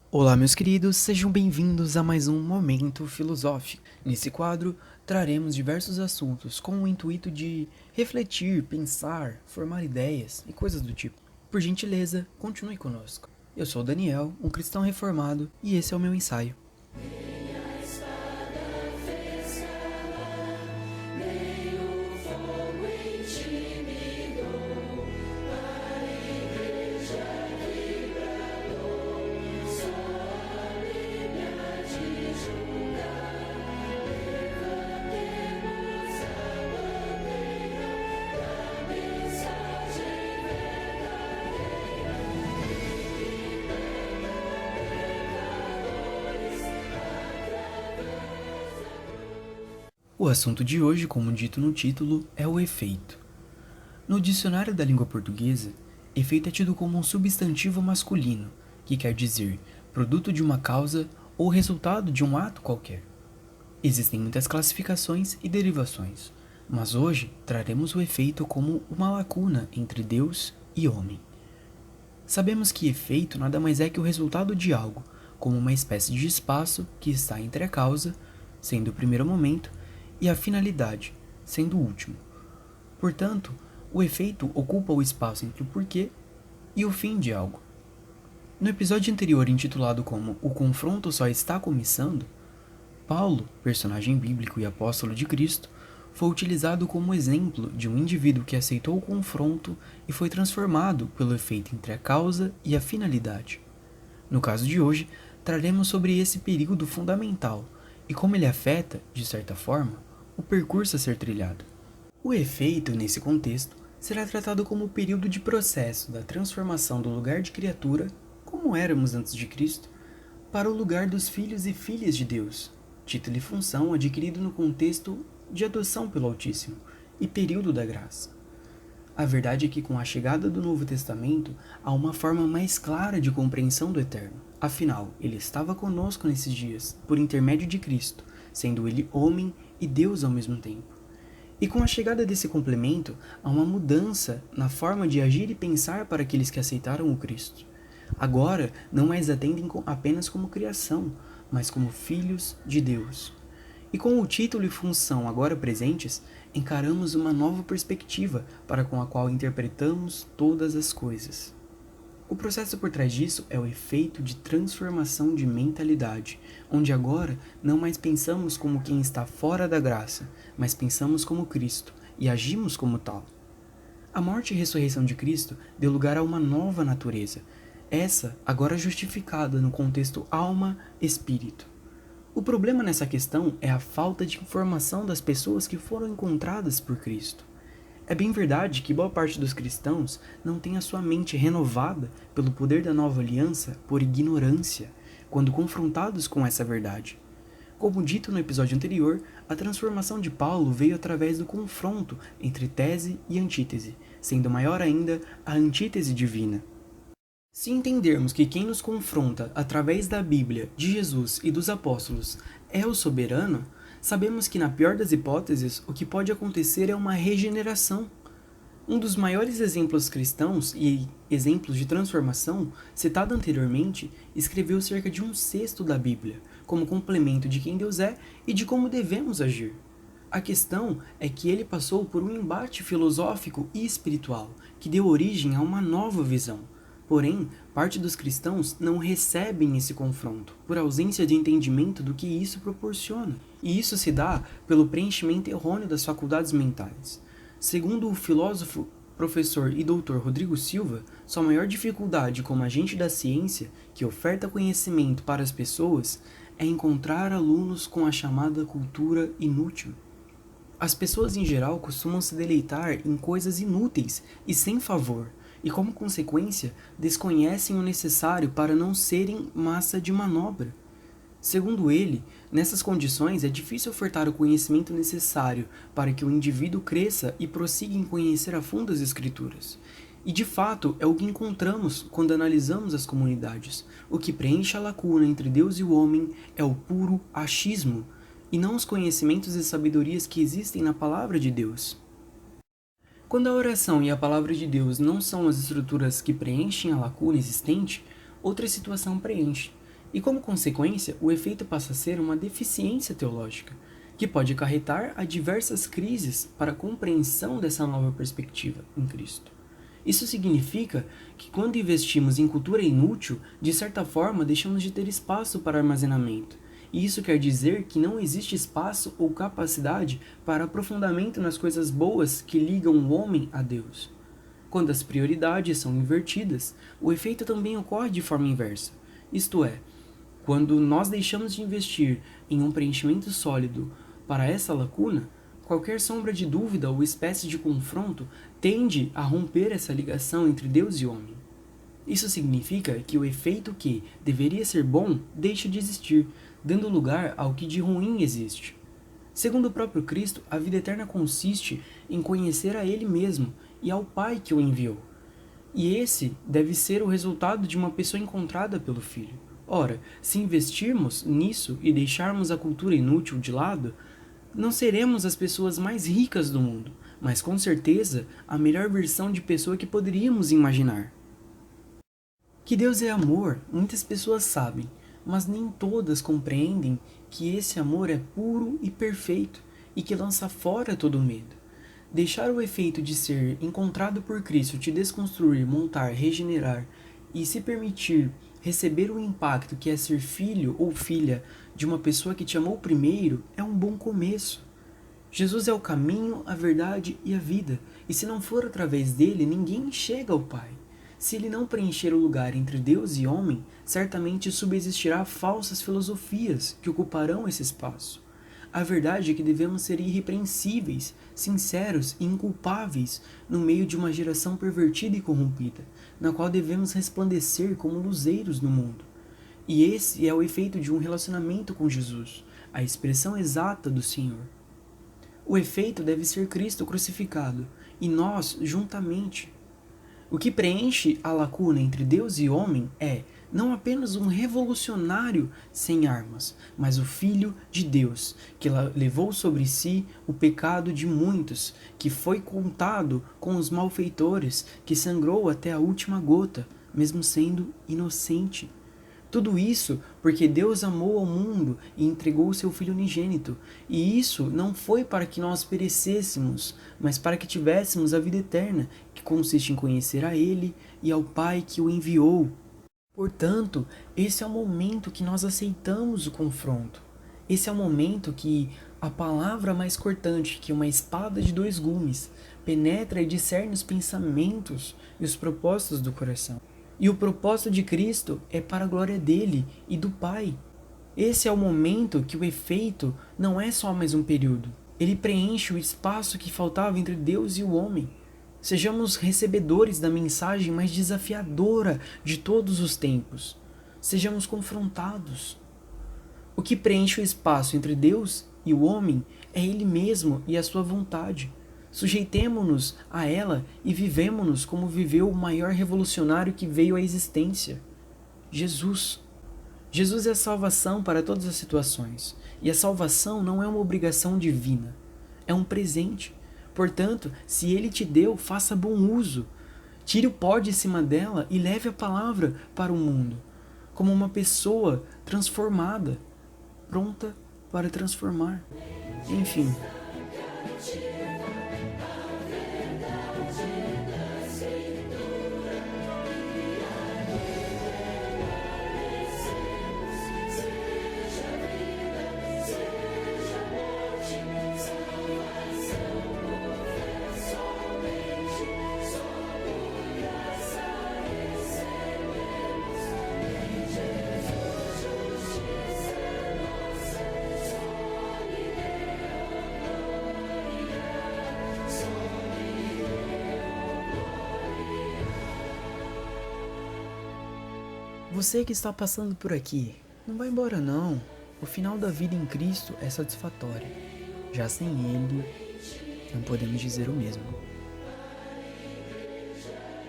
Olá, meus queridos, sejam bem-vindos a mais um Momento Filosófico. Nesse quadro, traremos diversos assuntos com o intuito de refletir, pensar, formar ideias e coisas do tipo. Por gentileza, continue conosco. Eu sou Daniel, um cristão reformado, e esse é o meu ensaio. O assunto de hoje, como dito no título, é o efeito. No dicionário da língua portuguesa, efeito é tido como um substantivo masculino, que quer dizer produto de uma causa ou resultado de um ato qualquer. Existem muitas classificações e derivações, mas hoje traremos o efeito como uma lacuna entre Deus e homem. Sabemos que efeito nada mais é que o resultado de algo, como uma espécie de espaço que está entre a causa, sendo o primeiro momento, e a finalidade, sendo o último. Portanto, o efeito ocupa o espaço entre o porquê e o fim de algo. No episódio anterior, intitulado como O Confronto Só Está Começando, Paulo, personagem bíblico e apóstolo de Cristo, foi utilizado como exemplo de um indivíduo que aceitou o confronto e foi transformado pelo efeito entre a causa e a finalidade. No caso de hoje, traremos sobre esse período fundamental e como ele afeta, de certa forma, o percurso a ser trilhado. O efeito, nesse contexto, será tratado como o período de processo da transformação do lugar de criatura, como éramos antes de Cristo, para o lugar dos filhos e filhas de Deus, título e função adquirido no contexto de adoção pelo Altíssimo e período da graça. A verdade é que com a chegada do Novo Testamento há uma forma mais clara de compreensão do Eterno. Afinal, ele estava conosco nesses dias, por intermédio de Cristo, sendo ele homem e Deus ao mesmo tempo. E com a chegada desse complemento, há uma mudança na forma de agir e pensar para aqueles que aceitaram o Cristo. Agora, não mais atendem apenas como criação, mas como filhos de Deus. E com o título e função agora presentes, encaramos uma nova perspectiva para com a qual interpretamos todas as coisas. O processo por trás disso é o efeito de transformação de mentalidade, onde agora não mais pensamos como quem está fora da graça, mas pensamos como Cristo e agimos como tal. A morte e ressurreição de Cristo deu lugar a uma nova natureza, essa agora justificada no contexto alma-espírito. O problema nessa questão é a falta de informação das pessoas que foram encontradas por Cristo. É bem verdade que boa parte dos cristãos não tem a sua mente renovada pelo poder da nova aliança por ignorância, quando confrontados com essa verdade. Como dito no episódio anterior, a transformação de Paulo veio através do confronto entre tese e antítese, sendo maior ainda a antítese divina. Se entendermos que quem nos confronta através da Bíblia, de Jesus e dos apóstolos é o soberano, sabemos que, na pior das hipóteses, o que pode acontecer é uma regeneração. Um dos maiores exemplos cristãos e exemplos de transformação, citado anteriormente, escreveu cerca de 1/6 da Bíblia, como complemento de quem Deus é e de como devemos agir. A questão é que ele passou por um embate filosófico e espiritual, que deu origem a uma nova visão. Porém, parte dos cristãos não recebem esse confronto, por ausência de entendimento do que isso proporciona. E isso se dá pelo preenchimento errôneo das faculdades mentais. Segundo o filósofo, professor e doutor Rodrigo Silva, sua maior dificuldade como agente da ciência, que oferta conhecimento para as pessoas, é encontrar alunos com a chamada cultura inútil. As pessoas em geral costumam se deleitar em coisas inúteis e sem favor, e como consequência, desconhecem o necessário para não serem massa de manobra. Segundo ele, nessas condições é difícil ofertar o conhecimento necessário para que o indivíduo cresça e prossiga em conhecer a fundo as Escrituras. E de fato é o que encontramos quando analisamos as comunidades. O que preenche a lacuna entre Deus e o homem é o puro achismo, e não os conhecimentos e sabedorias que existem na palavra de Deus. Quando a oração e a palavra de Deus não são as estruturas que preenchem a lacuna existente, outra situação preenche. E como consequência, o efeito passa a ser uma deficiência teológica, que pode acarretar a diversas crises para a compreensão dessa nova perspectiva em Cristo. Isso significa que quando investimos em cultura inútil, de certa forma deixamos de ter espaço para armazenamento. E isso quer dizer que não existe espaço ou capacidade para aprofundamento nas coisas boas que ligam o homem a Deus. Quando as prioridades são invertidas, o efeito também ocorre de forma inversa. Isto é, quando nós deixamos de investir em um preenchimento sólido para essa lacuna, qualquer sombra de dúvida ou espécie de confronto tende a romper essa ligação entre Deus e homem. Isso significa que o efeito que deveria ser bom deixa de existir, dando lugar ao que de ruim existe. Segundo o próprio Cristo, a vida eterna consiste em conhecer a Ele mesmo e ao Pai que o enviou. E esse deve ser o resultado de uma pessoa encontrada pelo Filho. Ora, se investirmos nisso e deixarmos a cultura inútil de lado, não seremos as pessoas mais ricas do mundo, mas com certeza a melhor versão de pessoa que poderíamos imaginar. Que Deus é amor, muitas pessoas sabem, mas nem todas compreendem que esse amor é puro e perfeito e que lança fora todo medo. Deixar o efeito de ser encontrado por Cristo te desconstruir, montar, regenerar e se permitir receber o impacto que é ser filho ou filha de uma pessoa que te amou primeiro é um bom começo. Jesus é o caminho, a verdade e a vida, e se não for através dele, ninguém chega ao Pai. Se ele não preencher o lugar entre Deus e homem, certamente subsistirá falsas filosofias que ocuparão esse espaço. A verdade é que devemos ser irrepreensíveis, sinceros e inculpáveis no meio de uma geração pervertida e corrompida, na qual devemos resplandecer como luzeiros no mundo. E esse é o efeito de um relacionamento com Jesus, a expressão exata do Senhor. O efeito deve ser Cristo crucificado, e nós juntamente. O que preenche a lacuna entre Deus e homem é não apenas um revolucionário sem armas, mas o Filho de Deus, que levou sobre si o pecado de muitos, que foi contado com os malfeitores, que sangrou até a última gota, mesmo sendo inocente. Tudo isso porque Deus amou ao mundo e entregou o seu Filho unigênito. E isso não foi para que nós perecêssemos, mas para que tivéssemos a vida eterna, que consiste em conhecer a Ele e ao Pai que o enviou. Portanto, esse é o momento que nós aceitamos o confronto. Esse é o momento que a palavra mais cortante que uma espada de dois gumes penetra e discerne os pensamentos e os propósitos do coração. E o propósito de Cristo é para a glória dele e do Pai. Esse é o momento que o efeito não é só mais um período. Ele preenche o espaço que faltava entre Deus e o homem. Sejamos recebedores da mensagem mais desafiadora de todos os tempos. Sejamos confrontados. O que preenche o espaço entre Deus e o homem é Ele mesmo e a sua vontade. Sujeitemo-nos a ela e vivemo-nos como viveu o maior revolucionário que veio à existência, Jesus. Jesus é a salvação para todas as situações, e a salvação não é uma obrigação divina, é um presente. Portanto, se Ele te deu, faça bom uso. Tire o pó de cima dela e leve a palavra para o mundo, como uma pessoa transformada, pronta para transformar. Enfim. Você que está passando por aqui, não vai embora não. O final da vida em Cristo é satisfatório. Já sem Ele, não podemos dizer o mesmo.